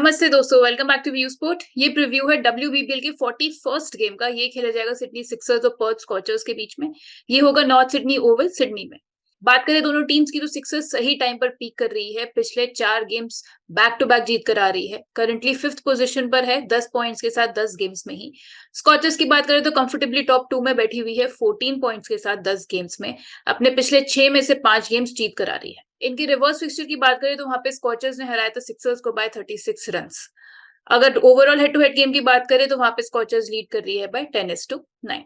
नमस्ते दोस्तों, welcome back to view sport. ये प्रीव्यू है WBBL के 41st गेम का। ये खेला जाएगा सिडनी सिक्सर्स और पर्थ स्कॉचर्स के बीच में। ये होगा नॉर्थ सिडनी ओवल सिडनी में। बात करें दोनों टीम्स की तो सिक्सर्स सही टाइम पर पीक कर रही है। पिछले 4 गेम्स बैक टू बैक जीत कर आ रही है। करंटली 5th पोजीशन पर है 10 पॉइंट्स के साथ 10 गेम्स में ही। स्कॉचर्स की बात करें तो कंफर्टेबली टॉप 2 में बैठी हुई है 14 पॉइंट्स के साथ 10 गेम्स में। अपने पिछले 6 में से 5 गेम्स जीत कर आ रही है। इनकी रिवर्स फिक्सचर की बात करें तो वहां पे स्कॉचर्स ने हराया था सिक्सर्स को बाय 36 रन। अगर overall head to head game की बात करें तो वहां पे स्कॉचर्स लीड कर रही है बाय 10-9।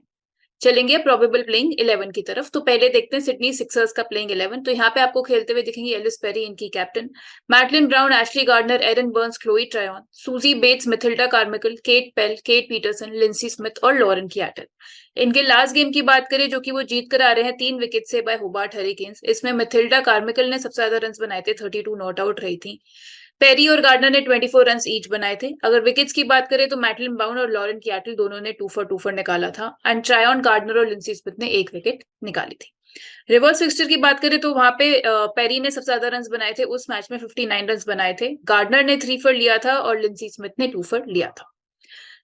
चलेंगे प्रोबेबल प्लेइंग 11 की तरफ। तो पहले देखते हैं सिडनी सिक्सर्स का प्लेइंग 11। तो यहाँ पे आपको खेलते हुए दिखेंगे एलिस पेरी इनकी captain, Madeline Brown, Ashleigh Gardner, Erin Burns, Chloe Tryon, Suzie Bates, Mathilda Carmichael, Kate Peel, Kate Peterson, Lynsey Smith और लॉरेन कियाटन। इनके लास्ट गेम की बात करें जो कि वो जीत कर आ रहे हैं 3 विकेट से बाय होबार्ट हरिकेन्स। इसमें मिथिल्डा कार्मिकल ने सबसे ज्यादा रन बनाए थे, 32 नॉट आउट रही थी। पेरी और गार्डनर ने 24 रन ईच बनाए थे। अगर विकेट्स की बात करें तो मैडलिन ब्राउन और लॉरेन कियाटल दोनों ने 2 for 2 for निकाला था एंड ट्रायन, गार्डनर और लिंसी स्मिथ ने 1 विकेट निकाली थी। रिवर्स फिक्सचर की बात करें तो वहां पे पेरी ने सबसे ज्यादा रन बनाए थे। उस मैच में 59 रन बनाए थे। गार्डनर ने 3 for लिया था और लिंसी स्मिथ ने 2 for लिया था।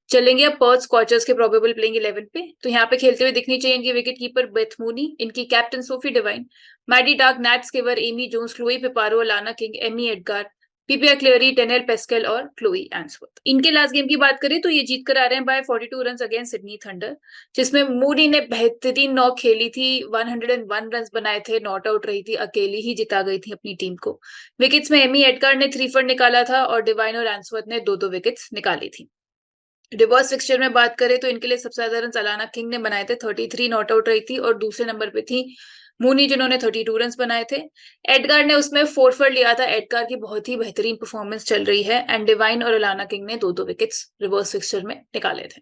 चलेंगे अब पर्थ स्कॉचर्स के प्रोबेबल प्लेइंग 11 पे। तो यहाँ पे खेलते हुए दिखनी चाहिए इनकी विकेट कीपर बेथ मूनी, इनकी captain Sophie Devine, Maddy Darke, Nat Sciver, Amy Jones, Chloe Piparo, Lana King, Amy Edgar, Piepa Cleary, Taneale Peschel और क्लोई एंसवर्थ। इनके लास्ट गेम की बात करें तो ये जीत कर आ रहे हैं by 42 run against Sydney Thunder, जिसमें मूनी ने बेहतरीन नॉक खेली थी। 101 रन बनाए थे, नॉट आउट रही थी, अकेली ही जिता गई थी अपनी टीम को। विकेट्स में एमी एडगार ने 3 for निकाला था और डिवाइन और एंसवर्थ ने 2-2 विकेट्स निकाली थी। रिवर्स फिक्सचर में बात करें तो इनके लिए सबसे ज्यादा रन अलाना किंग ने बनाए थे, 33 नॉट आउट रही थी, और दूसरे नंबर पे थी मूनी जिन्होंने 32 रन बनाए थे। एडगार ने उसमें 4 for लिया था। एडगार की बहुत ही बेहतरीन परफॉर्मेंस चल रही है एंड डिवाइन और अलाना किंग ने 2-2 विकेट्स रिवर्स फिक्सचर में निकाले थे।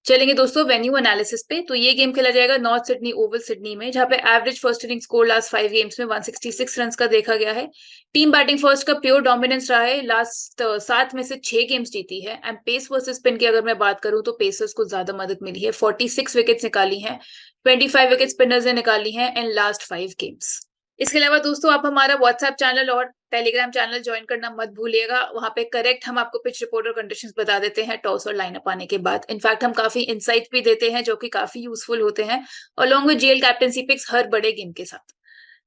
चलेंगे दोस्तों वेन्यू एनालिसिस पे। तो ये गेम खेला जाएगा नॉर्थ सिडनी ओवल सिडनी में, जहां पे average first inning score last 5 games में 166 रन का देखा गया है। टीम बैटिंग फर्स्ट का प्योर डोमिनेंस रहा है। लास्ट 7 में से 6 गेम्स जीती है। एंड पेस वर्सेस स्पिन की अगर मैं बात करूं तो पेसर्स को ज्यादा मदद मिली है। 46 विकेट्स निकाली हैं, 25 विकेट स्पिनर्स ने निकाली हैं इन लास्ट 5 गेम्स। इसके अलावा दोस्तों आप हमारा व्हाट्सएप चैनल और टेलीग्राम चैनल ज्वाइन करना मत भूलिएगा। वहां पे करेक्ट हम आपको पिच रिपोर्ट और कंडीशंस बता देते हैं टॉस और लाइनअप आने के बाद। इनफैक्ट हम काफी इंसाइट भी देते हैं जो कि काफी यूजफुल होते हैं, along with GL captaincy picks हर बड़े गेम के साथ।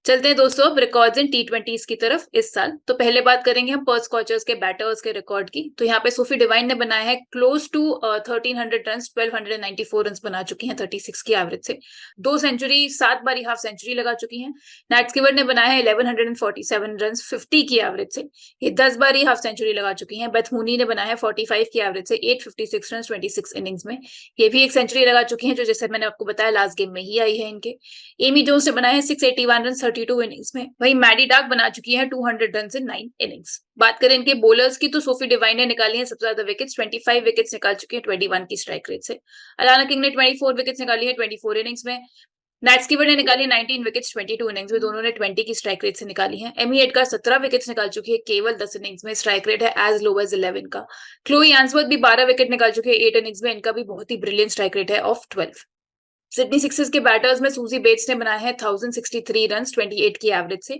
चलते हैं दोस्तों अब रिकॉर्ड्स इन T20s की तरफ इस साल। तो पहले बात करेंगे हम पर्थ स्कॉचर्स के बैटर्स के रिकॉर्ड की। तो यहाँ पे सोफी डिवाइन ने बनाया है क्लोज टू 1300 रन, 1294 रन बना चुकी हैं 36 की एवरेज से। 2 सेंचुरी, 7 बारी हाफ सेंचुरी लगा चुकी हैं। नैट स्किवर ने बनाया है 1147 रन 50 की एवरेज से, ये 10 बारी हाफ सेंचुरी लगा चुकी हैं। बेथ मूनी ने बनाया है 45 की एवरेज से 856 रन 26 इनिंग्स में, ये भी एक सेंचुरी लगा चुकी हैं, जो जैसे मैंने आपको बताया लास्ट गेम में ही आई है इनके। एमी जोन्स ने बनाया है 681 रन 32 इनिंग्स में। वहीं मैडी डार्क बना चुकी है 200 रन इन 9 इनिंग्स। बात करें इनके बॉलर्स की तो सोफी डिवाइन ने निकाली है सबसे ज्यादा विकेट्स, 25 विकेट्स निकाल चुकी है 21 की स्ट्राइक रेट से। अलाना किंग ने 24 विकेट्स निकाली है 24 इनिंग्स में। नैट स्किवर ने निकाली 19 विकेट्स 22 इनिंग्स में, दोनों ने 20 की स्ट्राइक रेट से निकाली है। एमी एडगार 17 विकेट्स निकाल चुकी है केवल 10 इनिंग्स में, स्ट्राइक रेट है एज लो एज 11 का। क्लोई एंसवर्थ भी 12 विकेट निकाल चुके हैं 8 इनिंग्स में, इनका भी बहुत ही ब्रिलियंट स्ट्राइक रेट है ऑफ 12। सिडनी सिक्सर्स के बैटर्स में सूजी बेट्स ने बनाए हैं 1063 रन 28 की एवरेज से।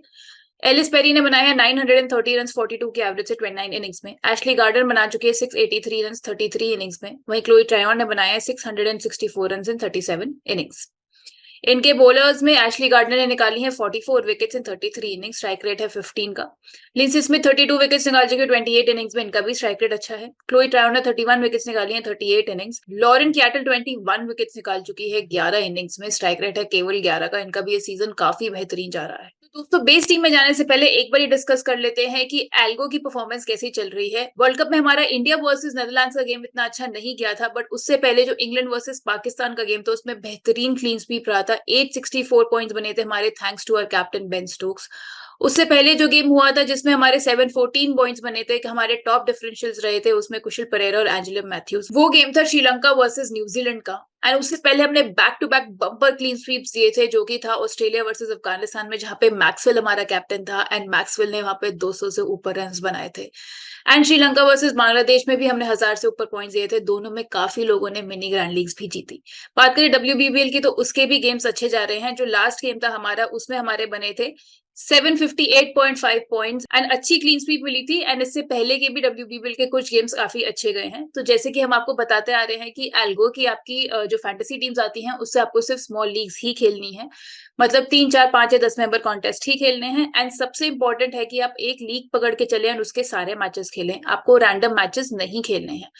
एलिस पेरी ने बनाया है 930 रन 42 की एवरेज से 29 इनिंग्स में। एशली गार्डनर बना चुके हैं 683 रन 33 इनिंग्स में। वहीं क्लोई ट्रायन ने बनाया है 664 रन इन 37 इनिंग्स। इनके बॉलर्स में एशली गार्डनर ने निकाली है 44 wickets in 33 innings, strike rate है 15 का। लिंसी स्मिथ 32 विकेट्स निकाल चुके हैं 28 इनिंग्स में, इनका भी स्ट्राइक रेट अच्छा है। क्लोई ट्रायन ने 31 विकेट्स निकाली हैं 38 इनिंग्स। लॉरेन कियाटल 21 विकेट्स निकाल चुकी है 11 इनिंग्स में, स्ट्राइक रेट है केवल 11 का, इनका भी ये सीजन काफी बेहतरीन जा रहा है। तो दोस्तों बेस टीम में जाने से पहले एक बार डिस्कस कर लेते हैं कि एल्गो की परफॉर्मेंस कैसी चल रही है। वर्ल्ड कप में हमारा इंडिया वर्सेस नेदरलैंड्स का गेम इतना अच्छा नहीं गया था, बट उससे पहले जो इंग्लैंड वर्सेस पाकिस्तान का गेम था उसमें बेहतरीन क्लीन स्वीप रहा था। 864 पॉइंट्स बने थे हमारे, thanks to our captain Ben Stokes. उससे पहले जो गेम हुआ था जिसमें हमारे 714 पॉइंट्स बने थे, कि हमारे टॉप डिफरेंशियल्स रहे थे उसमें कुशल परेरा और एंजेलो मैथ्यूज, वो गेम था श्रीलंका वर्सेस न्यूजीलैंड का। एंड उससे पहले हमने back to back bumper clean sweeps दिए थे, जो कि था ऑस्ट्रेलिया वर्सेस अफगानिस्तान में, जहां पे मैक्सवेल हमारा कैप्टन था एंड मैक्सवेल ने वहां पे 200 से ऊपर रन बनाए थे। एंड श्रीलंका वर्सेस बांग्लादेश में भी हमने 1000 से ऊपर पॉइंट्स दिए थे। दोनों में काफी लोगों ने मिनी ग्रैंड लीग्स भी जीती। बात करें WBBL की, तो उसके भी गेम्स अच्छे जा रहे हैं। जो लास्ट गेम था हमारा, उसमें हमारे बने थे 758.5 पॉइंट्स एंड अच्छी क्लीन स्वीप मिली थी। एंड इससे पहले के भी WBBL के कुछ गेम्स काफी अच्छे गए हैं। तो जैसे कि हम आपको बताते आ रहे हैं कि एल्गो की आपकी जो फैंटेसी टीम्स आती हैं, उससे आपको सिर्फ स्मॉल लीग्स ही खेलनी है, मतलब 3, 4, 5 या 10 मेंबर कॉन्टेस्ट ही खेलने हैं। एंड सबसे इंपॉर्टेंट है कि आप एक लीग पकड़ के चले और उसके सारे मैचेस खेलें, आपको रैंडम मैचेस नहीं खेलने हैं।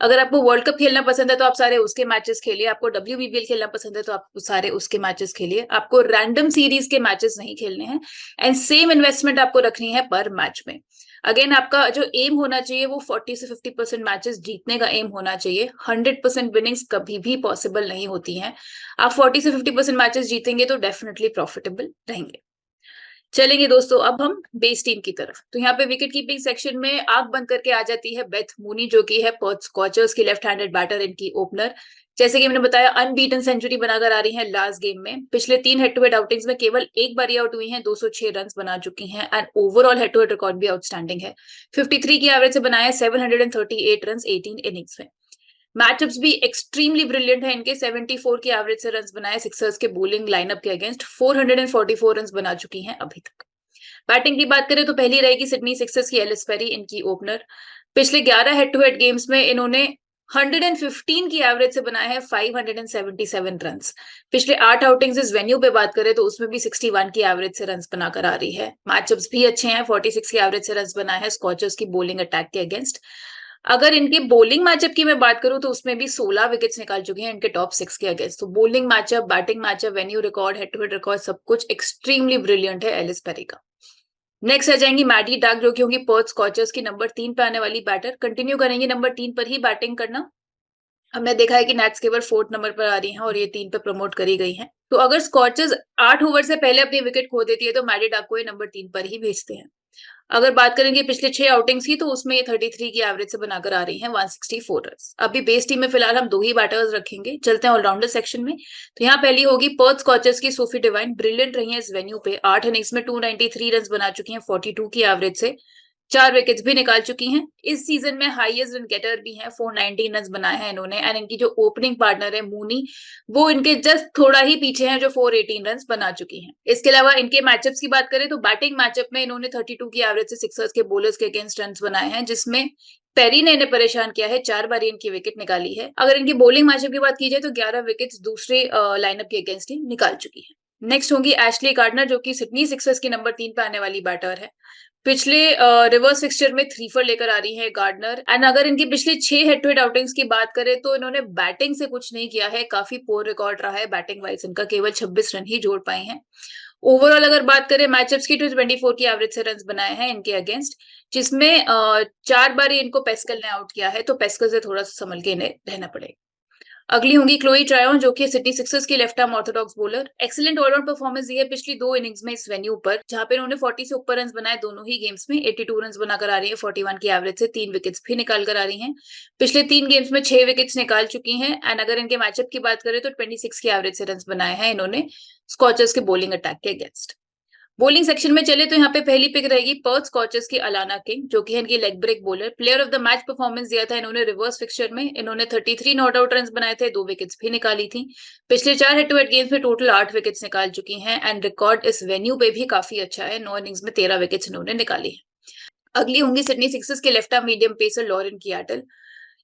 अगर आपको वर्ल्ड कप खेलना पसंद है तो आप सारे उसके मैचेस खेलिए, आपको WBBL खेलना पसंद है तो आप सारे उसके मैचेस खेलिए, आपको रैंडम सीरीज के मैचेस नहीं खेलने हैं। एंड सेम इन्वेस्टमेंट आपको रखनी है पर मैच में। अगेन आपका जो एम होना चाहिए वो 40 से 50% मैचेस जीतने का एम होना चाहिए। 100% विनिंग्स कभी भी पॉसिबल नहीं होती हैं। आप 40 से 50% मैचेस जीतेंगे तो डेफिनेटली प्रॉफिटेबल रहेंगे। चलेंगे दोस्तों अब हम बेस टीम की तरफ। तो यहाँ पे विकेट कीपिंग सेक्शन में आंख बंद करके आ जाती है बेथ मूनी, जो कि है पर्थ स्कॉचर्स की लेफ्ट हैंडेड बैटर, इनकी ओपनर। जैसे कि मैंने बताया, अनबीटन सेंचुरी बनाकर आ रही है लास्ट गेम में। पिछले 3 हेड टू हेड आउटिंग्स में केवल एक बार आउट हुई है, 206 रन बना चुकी हैं and overall head to head record भी आउटस्टैंडिंग है। 53 की एवरेज से बनाया 738 रन 18 इनिंग्स में। मैचअप्स भी एक्सट्रीमली ब्रिलियंट है इनके। 74 की एवरेज से रन बनाए सिक्सर्स के बोलिंग लाइनअप के अगेंस्ट। 444 रन बना चुकी हैं अभी तक। बैटिंग की बात करें तो पहली रहेगी सिडनी सिक्सर्स की एलिस पेरी, इनकी ओपनर। पिछले 11 हेड टू हेड गेम्स में इन्होंने 115 की एवरेज से बनाए हैं 577 रन। पिछले 8 आउटिंग्स इस वेन्यू पे बात करें तो उसमें भी 61 की एवरेज से रन बनाकर आ रही है। मैचअप्स भी अच्छे हैं, 46 की एवरेज से रन बनाए हैं स्कॉचर्स की बोलिंग अटैक के अगेंस्ट। अगर इनके बोलिंग मैचअप की मैं बात करूं तो उसमें भी 16 विकेट्स निकाल चुके हैं इनके टॉप 6 के अगेंस्ट। तो bowling matchup, batting matchup, venue record, head to head record, सब कुछ एक्सट्रीमली ब्रिलियंट है एलिस पेरी का। नेक्स्ट आ जाएंगी मैडी डाक, जो कि होंगी पर्थ स्कॉचर्स की नंबर 3 पे आने वाली बैटर। कंटिन्यू करेंगे नंबर 3 पर ही बैटिंग करना। हमने देखा है कि नेट्स केवल 4th नंबर पर आ रही हैं और ये 3 पे प्रमोट करी गई हैं। तो अगर स्कॉचर्स 8 ओवर से पहले अपनी विकेट खो देती है तो मैडी डाक को ये नंबर 3 पर ही भेजते हैं। अगर बात करेंगे पिछले 6 आउटिंग्स की, तो उसमें ये 33 की एवरेज से बनाकर आ रही हैं 164 रन। अभी बेस टीम में फिलहाल हम 2 ही बैटर्स रखेंगे। चलते हैं ऑलराउंडर सेक्शन में। तो यहाँ पहली होगी पर्थ स्कॉचर्स की सोफी डिवाइन। ब्रिलियंट रही है इस वेन्यू पे। 8 इनिंग्स में 293 रन बना चुकी हैं 42 की एवरेज से। 4 विकेट्स भी निकाल चुकी हैं। इस सीजन में हाईएस्ट रन गेटर भी हैं, 419 रन बनाए हैं इन्होंने। एंड इनकी जो ओपनिंग पार्टनर है मूनी, वो इनके जस्ट थोड़ा ही पीछे हैं, जो 418 रन बना चुकी हैं। इसके अलावा इनके मैचअप्स की बात करें तो बैटिंग मैचअप में इन्होंने 32 की एवरेज से सिक्सर्स के बोलर्स के अगेंस्ट रन बनाए हैं, जिसमें पेरी ने इन्हें परेशान किया है। 4 बार इनकी विकेट निकाली है। अगर इनकी बोलिंग मैचअप की बात की जाए तो 11 विकेट्स दूसरे लाइनअप के अगेंस्ट ही निकाल चुकी है। नेक्स्ट होंगी एशली गार्डनर, जो कि सिडनी सिक्सर्स की नंबर 3 पे आने वाली बैटर है। पिछले रिवर्स फिक्सचर में 3 for लेकर आ रही है गार्डनर। एंड अगर इनकी पिछले 6 हेड टू हेड आउटिंग्स की बात करें तो इन्होंने बैटिंग से कुछ नहीं किया है। काफी पोर रिकॉर्ड रहा है बैटिंग वाइज इनका, केवल 26 रन ही जोड़ पाई हैं। ओवरऑल अगर बात करें मैचअप्स की तो 24 की एवरेज से रन बनाए हैं इनके अगेंस्ट, जिसमें 4 बार इनको पेस्कल ने आउट किया है। तो पेस्कल से थोड़ा सा संभल के इन्हें रहना पड़ेगा। अगली होंगी क्लोई ट्रायोन, जो कि सिडनी सिक्सर्स की left arm orthodox bowler. Excellent allround performance दी है पिछली 2 इनिंग्स में इस वेन्यू पर, जहां पे इन्होंने 40 से ऊपर रन बनाए दोनों ही गेम्स में। 82 रन बनाकर आ रही है 41 की एवरेज से। 3 विकेट्स भी निकाल कर आ रही हैं। पिछले 3 गेम्स में 6 विकेट्स निकाल चुकी हैं। एंड अगर इनके मैचअप की बात करें तो 26 की एवरेज से रन बनाए हैं इन्होंने स्कॉचर्स के बोलिंग अटैक के अगेंस्ट। बोलिंग सेक्शन में चले तो यहाँ पे पहली पिक रहेगी पर्थ स्कॉचर्स की अलाना किंग, जो कि है इनकी leg break bowler. Player of the match performance दिया था इन्होंने रिवर्स फिक्सचर में। इन्होंने 33 नॉट आउट रन बनाए थे, 2 विकेट्स भी निकाली थी। पिछले 4 हेड टू हेड गेम्स में टोटल 8 विकेट्स निकाल चुकी हैं। एंड रिकॉर्ड इस वेन्यू पे भी काफी अच्छा है, 9 इनिंग्स में 13 विकेट्स इन्होंने निकाली है। अगली होंगी सिडनी सिक्सर्स के left arm medium pacer Lauren Cheatle.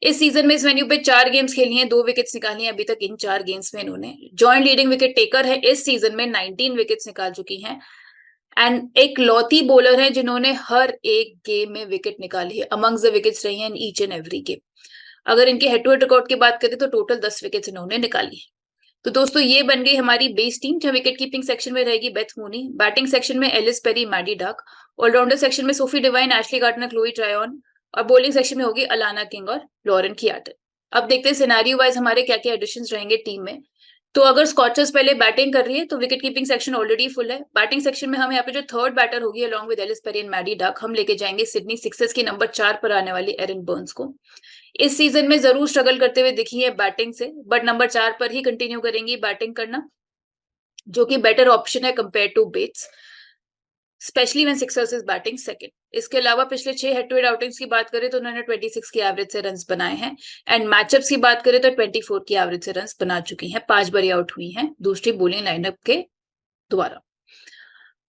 इस सीजन में इस वेन्यू पे 4 गेम्स खेली हैं, 2 विकेट्स निकाली हैं अभी तक इन 4 गेम्स में इन्होंने। जॉइंट लीडिंग विकेट टेकर है इस सीजन में, 19 विकेट्स निकाल चुकी हैं। एंड एक लौती बॉलर है जिन्होंने हर एक गेम में विकेट निकाली है। अमंग्स द विकेट्स रही हैं in each and every game. अगर इनके हेड टू हेड रिकॉर्ड की बात करें तो टोटल 10 विकेट्स इन्होंने निकाली है। तो दोस्तों ये बन गई हमारी बेस टीम, जहां विकेट कीपिंग सेक्शन में रहेगी बेथ मूनी, बैटिंग सेक्शन में Ellyse Perry, Maddy Darke, allrounder section में Sophie Devine, Ashleigh Gardner, Chloe Tryon, और बॉलिंग सेक्शन में होगी अलाना किंग और लॉरेन कियाटल। अब देखते हैं सिनेरियो वाइज हमारे क्या क्या एडिशंस रहेंगे टीम में। तो अगर स्कॉचर्स पहले बैटिंग कर रही है तो wicket keeping section already full है। बैटिंग सेक्शन में हम यहाँ पे जो थर्ड बैटर होगी along with Ellyse Perry and Maddy Darke, हम लेके जाएंगे सिडनी सिक्सर्स की नंबर 4 पर आने वाली एरन बर्न्स को। इस सीजन में जरूर स्ट्रगल करते हुए दिखी है बैटिंग से, बट नंबर 4 पर ही कंटिन्यू करेंगी बैटिंग करना, जो कि बेटर ऑप्शन है compare to Bates, specially when Sixers is batting second. इसके अलावा पिछले 6 हेड टू हेड आउटिंग्स की बात करें तो उन्होंने 26 की एवरेज से रन्स बनाए हैं, एंड मैचअप्स की बात करें तो 24 की एवरेज से रन्स बना चुकी हैं, 5 बारी आउट हुई हैं दूसरी बोलिंग लाइनअप के द्वारा।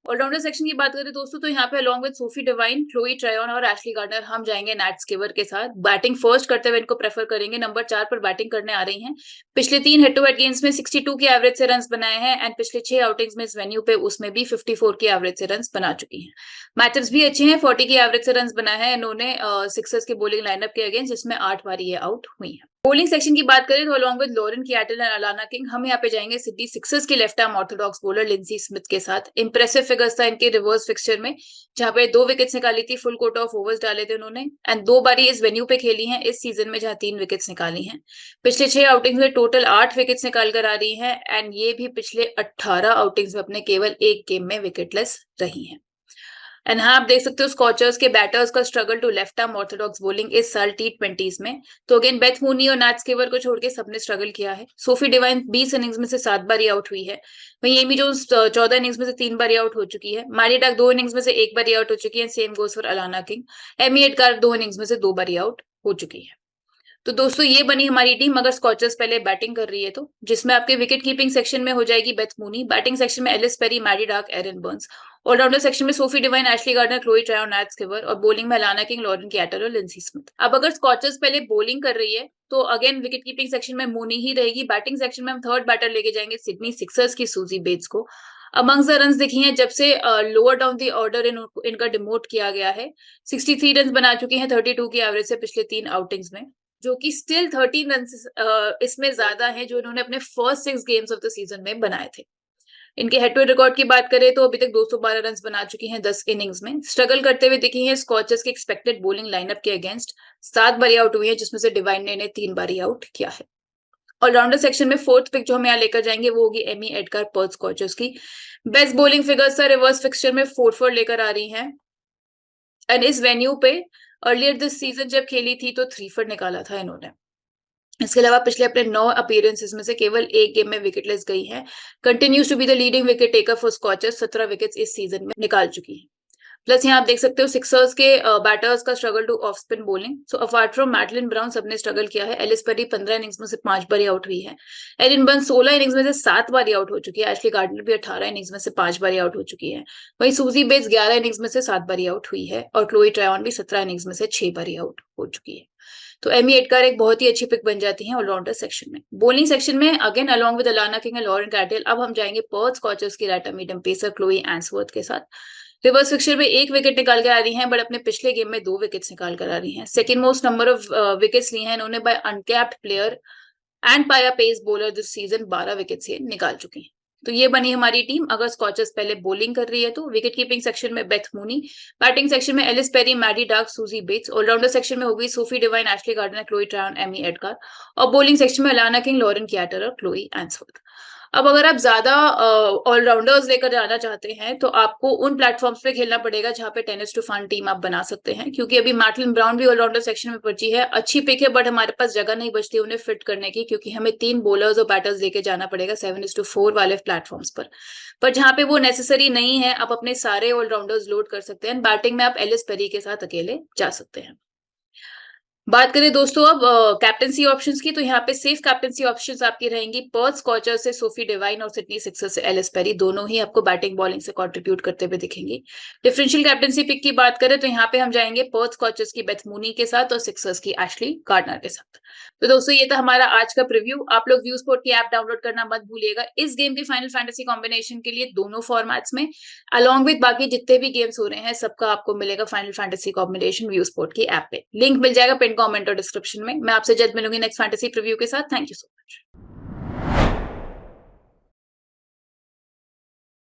ऑलराउंडर सेक्शन की बात करें दोस्तों तो यहाँ पे along with Sophie Devine, Chloe Tryon और एशली गार्डनर हम जाएंगे नैट स्किवर के साथ। बैटिंग फर्स्ट करते हुए इनको प्रेफर करेंगे, नंबर 4 पर बैटिंग करने आ रही हैं। पिछले 3 हेड टू हेड गेम्स में 62 की एवरेज से रन्स बनाए हैं, एंड पिछले 6 आउटिंग्स में इस वेन्यू पे उसमें भी 54 की एवरेज से रन्स बना चुकी हैं। मैचेस भी अच्छे हैं, 40 की एवरेज से रन्स बनाए हैं इन्होंने सिक्सर्स के बोलिंग लाइनअप के अगेंस्ट, जिसमें 8 बार ये आउट हुई है। बोलिंग सेक्शन की बात करें तो along with Lauren Cheatle and Alana King हम यहाँ पे जाएंगे सिडनी सिक्सर्स की left arm orthodox bowler Lynsey Smith के साथ। इंप्रेसिव फिगर्स था इनके रिवर्स फिक्सचर में, जहां पे 2 विकेट्स निकाली थी, फुल कोटा ऑफ ओवर्स डाले थे उन्होंने, एंड 2 बारी इस वेन्यू पे खेली हैं इस सीजन में, जहां 3 विकेट्स निकाली हैं। पिछले 6 आउटिंग्स में टोटल 8 विकेट्स निकाल कर आ रही हैं, एंड ये भी पिछले 18 आउटिंग्स में अपने केवल एक गेम में विकेटलेस रही हैं। एंड हाँ, आप देख सकते हो स्कॉचर्स के बैटर्स का struggle to left arm orthodox bowling इस साल T20s में। तो अगेन बेथ मूनी और नैट स्किवर को छोड़ के सबने स्ट्रगल किया है। सोफी डिवाइन 20 इनिंग्स में से 7 बारी आउट हुई है, वहीं एमी जोन्स 14 इनिंग्स में से 3 बारी आउट हो चुकी है। मैडी डक 2 इनिंग्स में से 1 बारी आउट हो चुकी है, same goes for Alana King. Amy Edgar 2 innings में से 2 बारी आउट हो चुकी है। तो दोस्तों ये बनी हमारी टीम अगर स्कॉचर्स पहले बैटिंग कर रही है तो, जिसमें आपके विकेट कीपिंग सेक्शन में हो जाएगी बेथ मूनी, बैटिंग सेक्शन में Ellyse Perry, Maddy Darke, Erin Burns, allrounder section में Sophie Devine, Ashleigh Gardner, Chloe Tryon, Nat Sciver, और बॉलिंग में अलाना किंग, लॉरेन कियाटल और लिंसी स्मिथ। अब अगर स्कॉचर्स पहले बॉलिंग कर रही है तो अगेन विकेट कीपिंग सेक्शन में मूनी ही रहेगी। बैटिंग सेक्शन में हम थर्ड बैटर लेके जाएंगे सिडनी सिक्सर्स की सूजी बेट्स को। अमंग्स द रन्स देखी हैं जब से लोअर डाउन द ऑर्डर इनका डिमोट किया गया है, 63 रन बना चुकी हैं 32 की एवरेज से पिछले 3 आउटिंग्स में, जो कि स्टिल 13 रन इसमें ज्यादा है जो इन्होंने अपने first 6 games of the season में बनाए थे। इनके हेड टू हेड रिकॉर्ड की बात करें तो अभी तक 212 रन बना चुकी हैं 10 इनिंग्स में। स्ट्रगल करते हुए दिखी हैं स्कॉचर्स के एक्सपेक्टेड बोलिंग लाइनअप के अगेंस्ट, 7 बारी आउट हुई है जिसमें से डिवाइन ने इन्हें 3 बारी आउट किया है। ऑलराउंडर सेक्शन में फोर्थ पिक जो हम यहाँ लेकर जाएंगे वो होगी एमी एडगार पर्थ स्कॉचर्स की। बेस्ट बोलिंग फिगर्स था, रिवर्स फिक्सचर में 4-4 लेकर आ रही हैं, एंड इस वेन्यू पे अर्लियर दिस सीजन जब खेली थी तो 3 फॉर निकाला था इन्होंने। इसके अलावा पिछले अपने 9 अपीयरेंसेस में से केवल एक गेम में विकेटलेस गई है। Continues to be the leading wicket taker for Scorchers, 17 wickets इस सीजन में निकाल चुकी है। प्लस यहाँ आप देख सकते हो सिक्सर्स के बैटर्स का struggle two off spin bowling. So apart from Madeline brown सबने स्ट्रगल किया है। एलिस पेरी 15 इनिंग्स में से 5 बारी आउट हुई है, एरिन बर्न्स 16 इनिंग्स में से 7 बारी आउट हो चुकी है, एशली गार्डनर भी 18 इनिंग्स में से 5 बारी आउट हो चुकी है, वहीं सूजी बेट्स 11 इनिंग्स में से 7 बारी आउट हुई है, और क्लोई ट्रायोन भी 17 इनिंग्स में से 6 बारी आउट हो चुकी है। तो एमी एडगार एक बहुत ही अच्छी पिक बन जाती है ऑलराउंडर सेक्शन में। बॉलिंग सेक्शन में again along with Alana King and Lauren Cheatle अब हम जाएंगे पर्थ स्कॉचर्स की right medium pacer Chloe Ainsworth के साथ। रिवर्स फिक्सचर में 1 विकेट निकाल कर आ रही हैं, बट अपने पिछले गेम में 2 विकेट्स निकाल कर आ रही हैं। Second most number of wickets ली हैं इन्होंने by uncapped player and by a pace bowler this season, 12 wickets ये निकाल चुकी हैं। तो ये बनी हमारी टीम अगर स्कॉचर्स पहले बॉलिंग कर रही है तो। विकेट कीपिंग सेक्शन में बेथ मूनी, बैटिंग सेक्शन में Ellyse Perry, Maddy Darke, Suzie Bates, allrounder section में होगी Sophie Devine, Ashleigh Gardner, Chloe Tryon, Amy Edgar, और बॉलिंग सेक्शन में अलाना किंग, लॉरेन कियाटल और क्लोई एंसवर्थ। अब अगर आप ज्यादा ऑलराउंडर्स लेकर जाना चाहते हैं तो आपको उन प्लेटफॉर्म्स पे खेलना पड़ेगा जहां पे टेनिस टू फन टीम आप बना सकते हैं, क्योंकि अभी मैडलिन ब्राउन भी ऑलराउंडर सेक्शन में बची है। अच्छी पिक है, बट हमारे पास जगह नहीं बचती उन्हें फिट करने की, क्योंकि हमें 3 बॉलर्स और बैटर्स लेके जाना पड़ेगा 7:4 वाले प्लेटफॉर्म्स पर जहां पे वो नेसेसरी नहीं है आप अपने सारे ऑलराउंडर्स लोड कर सकते हैं। बैटिंग में आप एलिस पेरी के साथ अकेले जा सकते हैं। बात करें दोस्तों अब कैप्टनसी ऑप्शंस की, तो यहाँ पे सेफ कैप्टनसी ऑप्शंस आपकी रहेंगी पर्थ स्कॉचर से सोफी डिवाइन और सिडनी सिक्सर्स से एलिस पेरी, दोनों ही आपको बैटिंग बॉलिंग से कंट्रीब्यूट करते हुए दिखेंगे। डिफरेंशियल कैप्टनसी पिक की बात करें तो यहाँ पे हम जाएंगे पर्थ स्कॉचर्स की बेथ मूनी के साथ और सिक्सर्स की एशली गार्डनर के साथ। तो दोस्तों ये था हमारा आज का प्रीव्यू। आप लोग व्यू स्पोर्ट की ऐप डाउनलोड करना मत भूलिएगा इस गेम के फाइनल फैंटेसी कॉम्बिनेशन के लिए दोनों फॉर्मेट्स में, अलॉन्ग विद बाकी जितने भी गेम्स हो रहे हैं सबका आपको मिलेगा final fantasy combination view sport की ऐप पे। लिंक मिल जाएगा पिन कमेंट और डिस्क्रिप्शन में। मैं आपसे जल्द मिलूंगी नेक्स्ट फैंटेसी प्रीव्यू के साथ। Thank you so much.